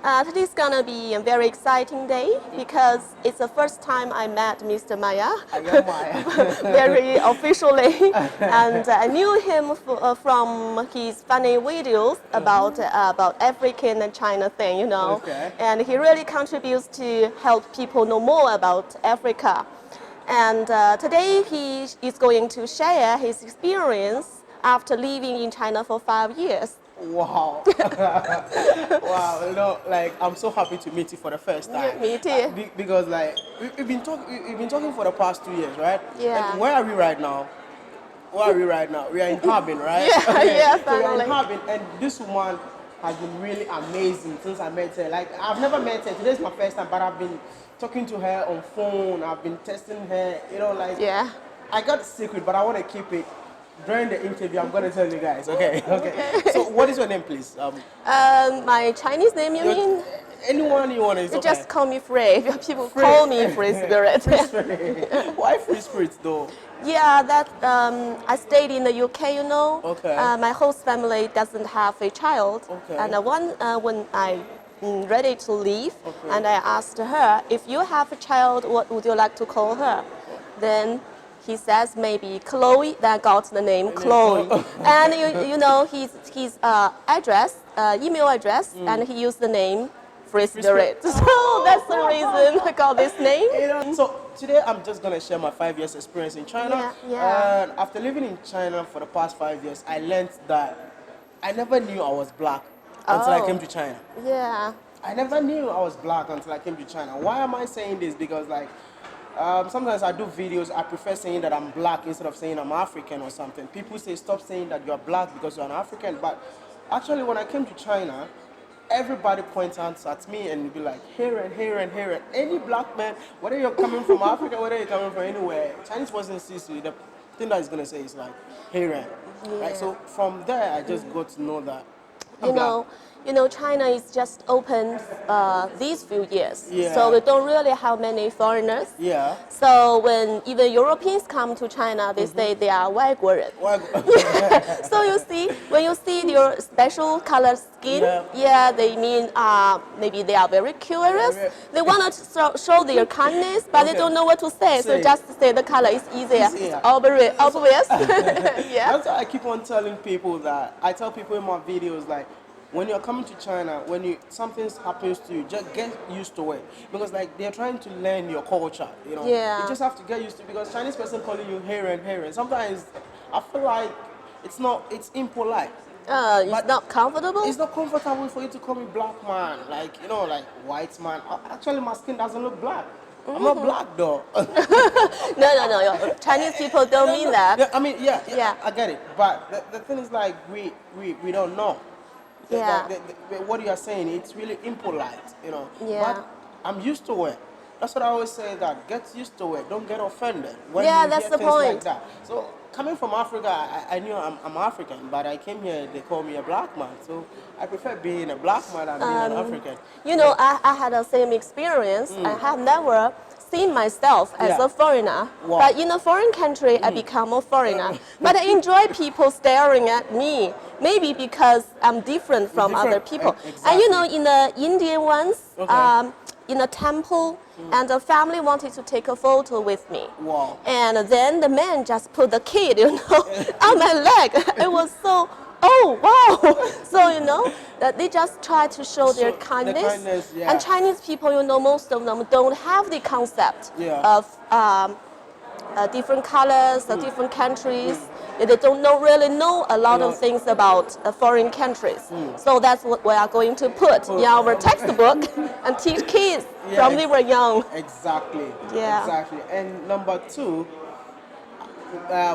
Today's gonna be a very exciting day because it's the first time I met Mr. Maya. I am Maya. Very officially, and I knew him from his funny videos about African and China thing, you know. Okay. And he really contributes to help people know more about Africa. And today he is going to share his experience after living in China for 5 years. Wow. Wow, you know, like I'm so happy to meet you for the first time. Me too. Because like we've been talking for the past 2 years, right? Yeah. And where are we right now? Where are we right now? We are in Harbin, right? Yeah, Okay. yeah, So we are in finally. Harbin, and this woman has been really amazing since I met her. Like I've never met her. Today's my first time, but I've been talking to her on phone. I've been testing her. You know, like Yeah. I got the secret, but I want to keep it. During the interview, I'm going to tell you guys. Okay. Okay. So, what is your name, please? My Chinese name, you mean? Anyone you want is okay. Just call me Frey. People call me Freespirit. Freespirit. Why Freespirit though? Yeah, that I stayed in the UK, you know. Okay. My host family doesn't have a child. Okay. And when I ready to leave, Okay. and I asked her, if you have a child, what would you like to call her? Then he says maybe Chloe. That got the name Chloe. And you know his address, email address, and he used the name Freespirit. So that's the reason I got this name. You know, so today I'm just gonna share my 5 years experience in China. Yeah. And after living in China for the past 5 years, I learned that I never knew I was black until I came to China. Yeah. I never knew I was black until I came to China. Why am I saying this? Because like sometimes I do videos, I prefer saying that I'm black instead of saying I'm African or something. People say stop saying that you're black because you're an African, but actually when I came to China, everybody points out at me and be like, here and here and here. And any black man, whether you're coming from Africa, whether you're coming from anywhere, Chinese person sees you, the thing that he's going to say is like, here and. Yeah. Right? So from there, I just got to know that I'm You know, China is just opened these few years, Yeah. so we don't really have many foreigners. Yeah. So when even Europeans come to China, they say they are 外国人. Well, So you see, when you see your special colored skin, Yeah. they mean maybe they are very curious. They want to show their kindness, but they Okay. don't know what to say. So Say. just say the color is easier. Easier. It's obvious. Yeah. That's why I keep on telling people that I tell people in my videos like when you're coming to China, when something happens to you, just get used to it because like they're trying to learn your culture, you know. Yeah. You just have to get used to it because Chinese person calling you here and sometimes I feel like it's impolite. It's not comfortable. It's not comfortable for you to call me black man, like you know, like white man. Actually, my skin doesn't look black. I'm not black though. No. Chinese people don't mean that. Yeah, I mean, yeah, Yeah. I get it. But the thing is, like, we don't know. Yeah. What you are saying, it's really impolite, you know. Yeah. But I'm used to it. That's what I always say. That get used to it. Don't get offended when Yeah, you that's hear the things like point. that. So coming from Africa, I knew I'm African, but I came here. They call me a black man. So I prefer being a black man than being an African. You know, I had the same experience. I have never seen myself as Yeah. a foreigner. Wow. But in a foreign country, I become a foreigner. But I enjoy people staring at me. Maybe because I'm different from Different, other people. exactly. And you know, in the Indian ones, Okay. in a temple, and the family wanted to take a photo with me. Wow. And then the man just put the kid, you know, on my leg. It was so, oh, wow. So, you know, that they just try to show their So, the kindness. kindness, yeah. And Chinese people, you know, most of them don't have the concept Yeah. of different colors, different countries. They don't really know a lot of things about foreign countries. So that's what we are going to put in our textbook and teach kids from they were young. Exactly. Yeah. Exactly. And number two,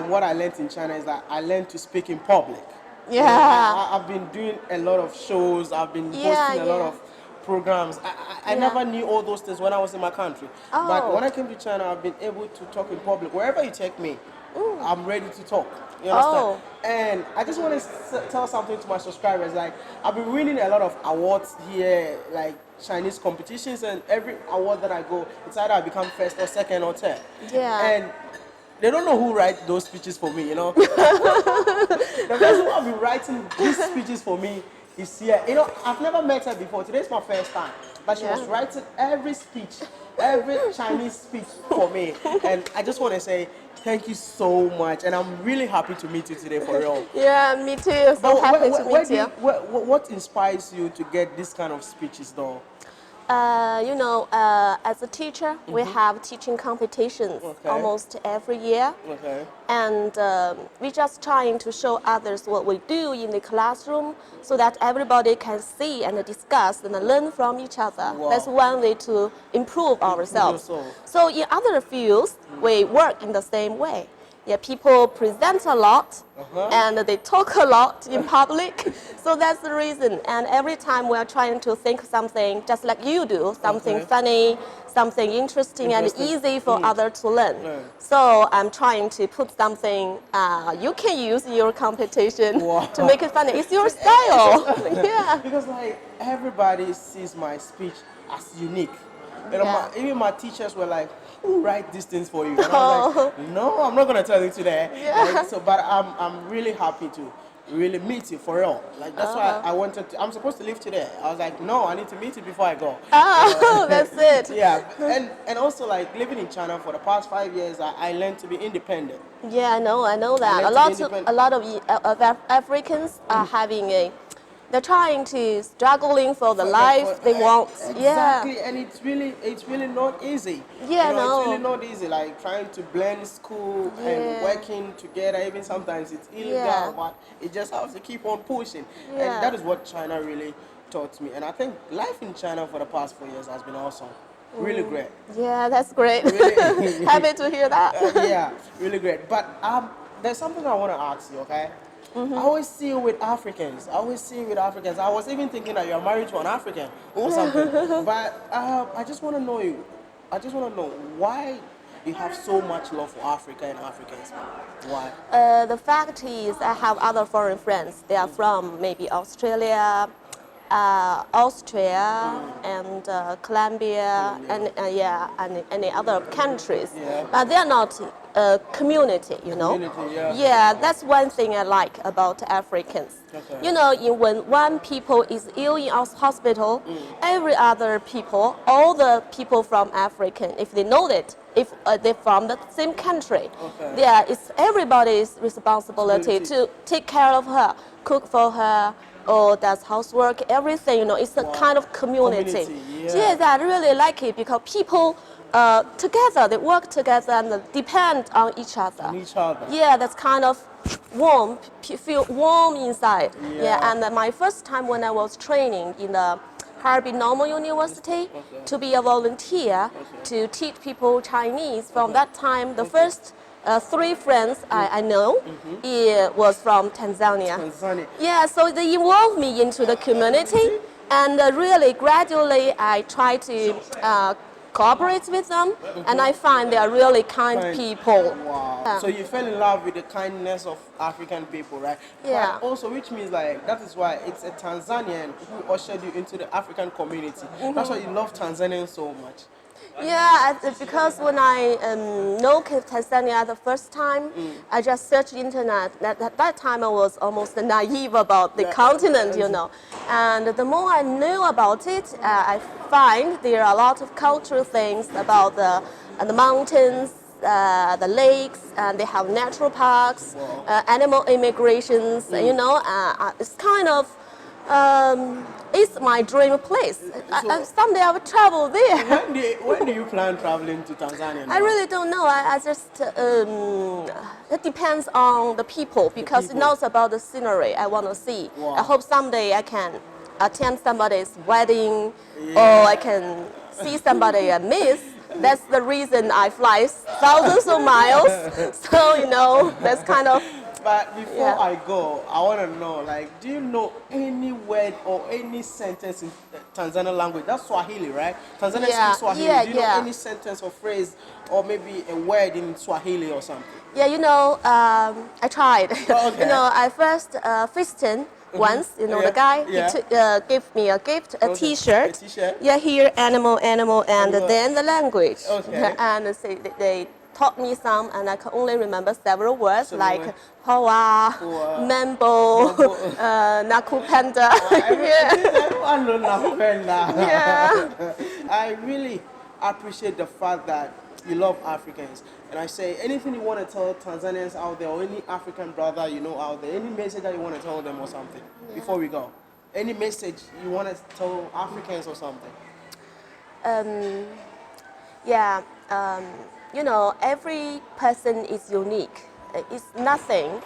what I learned in China is that I learned to speak in public. You know, Yeah. I've been doing a lot of shows. I've been Yeah, hosting a lot yeah. of programs. I never knew all those things when I was in my country. But Oh. when I came to China, I've been able to talk in public. Wherever you take me, I'm ready to talk. You understand? Oh. And I just want to tell something to my subscribers. Like, I've been winning a lot of awards here, like Chinese competitions, and every award that I go, it's either I become first or second or third. Yeah. And they don't know who writes those speeches for me, you know. The person who have been writing these speeches for me is here. You know, I've never met her before. Today's my first time. But she was Yeah. writing every speech, every Chinese speech for me. And I just want to say thank you so much. And I'm really happy to meet you today for real. Yeah, me too. So But happy to meet you. what inspires you to get this kind of speeches though? As a teacher, we have teaching competitions Okay. almost every year. Okay. And we're just trying to show others what we do in the classroom so that everybody can see and discuss and learn from each other. Wow. That's one way to improve ourselves. yourself. So in other fields, we work in the same way. Yeah, people present a lot and they talk a lot in public. So that's the reason. And every time we are trying to think something just like you do, something Okay. funny, something interesting and easy for others to learn. Learn. So I'm trying to put something you can use in your competition Wow. to make it funny. It's your style. Yeah. Because like everybody sees my speech as unique. You know, Yeah. even my teachers were like, "Who write these things for you?" And I was like, "No, I'm not gonna tell you today." Yeah. Like, so, but I'm really happy to really meet you for real. Like that's why I wanted to. I'm supposed to leave today. I was like, "No, I need to meet you before I go." Oh, that's it. Yeah, and also like living in China for the past 5 years, I learned to be independent. Yeah, I know that. learned to be independent. A lot of Africans are having they're trying to struggling for the life they want. Exactly, Yeah. and it's really not easy. Yeah, you know, no. it's really not easy. Like trying to blend school and Yeah. working together. Even sometimes it's illegal, Yeah. but it just has to keep on pushing. Yeah. And that is what China really taught me. And I think life in China for the past 4 years has been awesome. Really great. Yeah, that's great. Really. Happy to hear that. Yeah, really great. But there's something I want to ask you, okay? I always see you with Africans. I was even thinking that you're married to an African or something. But I just want to know you. I just want to know why you have so much love for Africa and Africans. Why? The fact is, I have other foreign friends. They are from maybe Australia, Austria, and Colombia, and and any other countries. Yeah. But they are not a community, you know. Community, yeah. Yeah, that's one thing I like about Africans. Okay. You know, when one people is ill in our hospital, every other people, all the people from African, if they know it, if they're from the same country, Okay. yeah, it's everybody's responsibility Responsibility. to take care of her, cook for her, or does housework, everything. You know, it's a kind of community. Yeah. I really like it because people together, they work together and depend on each other. On each other. Yeah, that's kind of warm, feel warm inside. Yeah. And my first time when I was training in the Harbin Normal University to be a volunteer to teach people Chinese. From that time, the first 3 friends I know it was from Tanzania. Tanzania. Yeah, so they involved me into the community, and really gradually I try to cooperate with them, and I find they are really kind people. Wow. Yeah. So you fell in love with the kindness of African people, right? Yeah. But also, which means like that is why it's a Tanzanian who ushered you into the African community. That's why you love Tanzanians so much. Yeah, because when I know Tanzania the first time, I just searched internet. At that time, I was almost naive about the continent, you know. And the more I knew about it, I find there are a lot of cultural things about the mountains, the lakes, and they have natural parks, animal immigrations. You know, it's kind of. It's my dream place. Someday I will travel there. When do you plan traveling to Tanzania now? I really don't know. I just it depends on the people because it's not about the scenery I want to see. Wow. I hope someday I can attend somebody's wedding, or I can see somebody I miss. That's the reason I fly thousands of miles. So you know, that's kind of. But before I go, I want to know, like, do you know any word or any sentence in Tanzanian language? That's Swahili, right? Tanzania speaks Swahili. Do you know any sentence or phrase or maybe a word in Swahili or something? Yeah, you know, I tried. Oh, okay. You know, I first fisted once. You know, the guy he gave me a gift, a T-shirt. A T-shirt. Yeah, here animal, and then the language. Okay. And say they taught me some, and I can only remember several words Several like words. Pawa, Pawa, Mambo, Naku Panda. Everyone knows Nakupenda. Yeah. I really appreciate the fact that you love Africans. And I say, anything you want to tell Tanzanians out there or any African brother you know out there, any message that you want to tell them or something before we go? Any message you want to tell Africans or something? Yeah, you know, every person is unique. It's nothing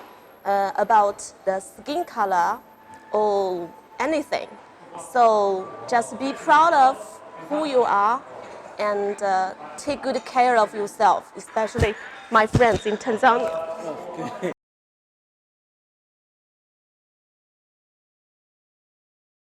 about the skin color or anything. So just be proud of who you are and take good care of yourself, especially my friends in Tanzania. Okay.